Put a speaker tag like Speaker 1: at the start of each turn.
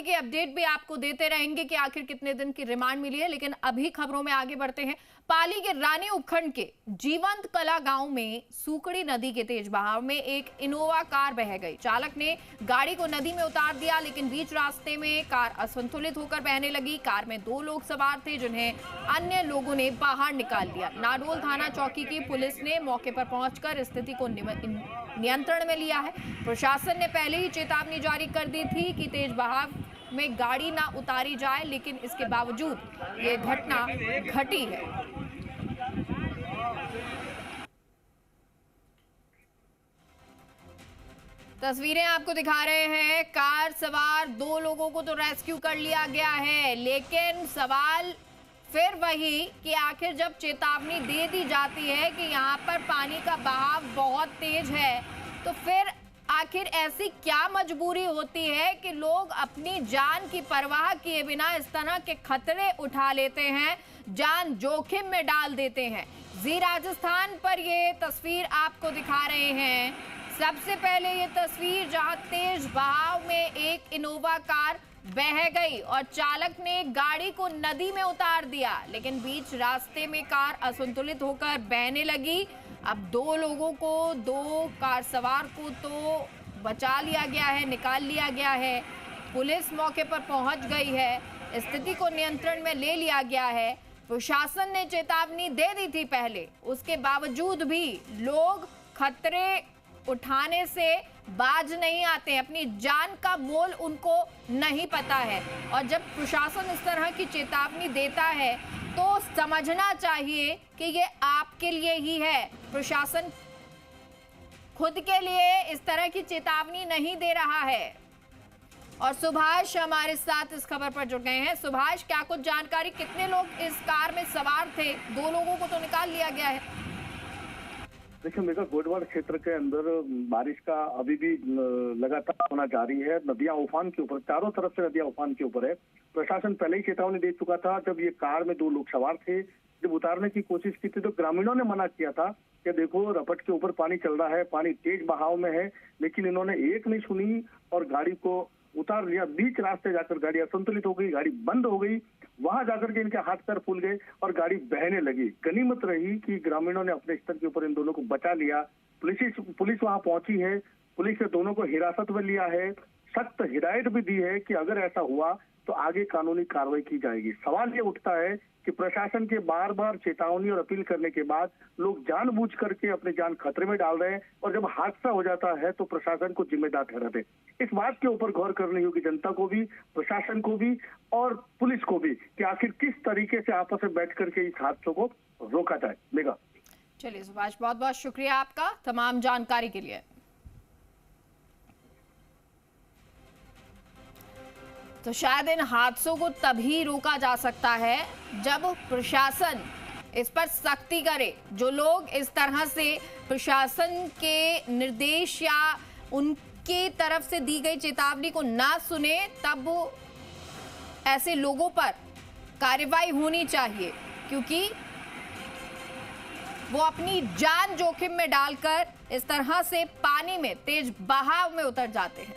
Speaker 1: के अपडेट भी आपको देते रहेंगे कि आखिर कितने दिन की रिमांड मिली है। लेकिन अभी खबरों में आगे बढ़ते हैं। पाली के रानी उपखंड के जीवंत कला गांव में सूकड़ी नदी के तेज बहाव में एक इनोवा कार बह गई। चालक ने गाड़ी को नदी में उतार दिया, लेकिन बीच रास्ते में कार असंतुलित होकर बहने लगी। कार में 2 लोग सवार थे, जिन्हें अन्य लोगों ने बाहर निकाल लिया। नाडोल थाना चौकी की पुलिस ने मौके पर पहुंचकर स्थिति को नियंत्रण में लिया है। प्रशासन ने पहले ही चेतावनी जारी कर दी थी कि तेज बहाव में गाड़ी ना उतारी जाए, लेकिन इसके बावजूद ये घटना घटी है। तस्वीरें आपको दिखा रहे हैं। कार सवार 2 लोगों को तो रेस्क्यू कर लिया गया है, लेकिन सवाल फिर वही कि आखिर जब चेतावनी दे दी जाती है कि यहाँ पर पानी का बहाव बहुत तेज है, तो फिर आखिर ऐसी क्या मजबूरी होती है कि लोग अपनी जान की परवाह किए बिना इस तरह के खतरे उठा लेते हैं, जान जोखिम में डाल देते हैं। जी राजस्थान पर ये तस्वीर आपको दिखा रहे हैं। सबसे पहले ये तस्वीर जहां तेज बहाव में एक इनोवा कार बह गई और चालक ने गाड़ी को नदी में उतार दिया, लेकिन बीच रास्ते में कार असंतुलित होकर बहने लगी। अब 2 लोगों को, 2 कार सवार को तो बचा लिया गया है, निकाल लिया गया है। पुलिस मौके पर पहुंच गई है, स्थिति को नियंत्रण में ले लिया गया है। प्रशासन ने चेतावनी दे दी थी पहले, उसके बावजूद भी लोग खतरे उठाने से बाज नहीं आते हैं। अपनी जान का मोल उनको नहीं पता है, और जब प्रशासन इस तरह की चेतावनी देता है तो समझना चाहिए कि ये आपके लिए ही है। प्रशासन खुद के लिए इस तरह की चेतावनी नहीं दे रहा है। और सुभाष हमारे साथ इस खबर पर जुड़ गए हैं। सुभाष, क्या कुछ जानकारी, कितने लोग इस कार में सवार थे? 2 लोगों को तो निकाल लिया गया है।
Speaker 2: देखिए मेरा गोडवाड़ क्षेत्र के अंदर बारिश का अभी भी लगातार होना जारी है। नदियां उफान के ऊपर, चारों तरफ से नदियां उफान के ऊपर है। प्रशासन पहले ही चेतावनी दे चुका था। जब ये कार में 2 लोग सवार थे, जब उतारने की कोशिश की थी तो ग्रामीणों ने मना किया था कि देखो रपट के ऊपर पानी चल रहा है, पानी तेज बहाव में है, लेकिन इन्होंने एक नहीं सुनी और गाड़ी को उतार लिया। बीच रास्ते जाकर गाड़ी असंतुलित हो गई, गाड़ी बंद हो गई। वहां जाकर के इनके हाथ पैर फूल गए और गाड़ी बहने लगी। गनीमत रही कि ग्रामीणों ने अपने स्तर के ऊपर इन दोनों को बचा लिया। पुलिस वहां पहुंची है, पुलिस ने दोनों को हिरासत में लिया है। सख्त हिदायत भी दी है कि अगर ऐसा हुआ तो आगे कानूनी कार्रवाई की जाएगी। सवाल ये उठता है कि प्रशासन के बार बार चेतावनी और अपील करने के बाद लोग जानबूझ करके अपनी जान खतरे में डाल रहे हैं, और जब हादसा हो जाता है तो प्रशासन को जिम्मेदार ठहराते हैं। इस बात के ऊपर गौर करनी होगी जनता को भी, प्रशासन को भी और पुलिस को भी, कि आखिर किस तरीके से आपस में बैठ करके इस हादसों को रोका जाए। मेगा,
Speaker 1: चलिए सुभाष, बहुत बहुत शुक्रिया आपका तमाम जानकारी के लिए। तो शायद इन हादसों को तभी रोका जा सकता है जब प्रशासन इस पर सख्ती करे। जो लोग इस तरह से प्रशासन के निर्देश या उनके तरफ से दी गई चेतावनी को ना सुने, तब ऐसे लोगों पर कार्रवाई होनी चाहिए, क्योंकि वो अपनी जान जोखिम में डालकर इस तरह से पानी में, तेज बहाव में उतर जाते हैं।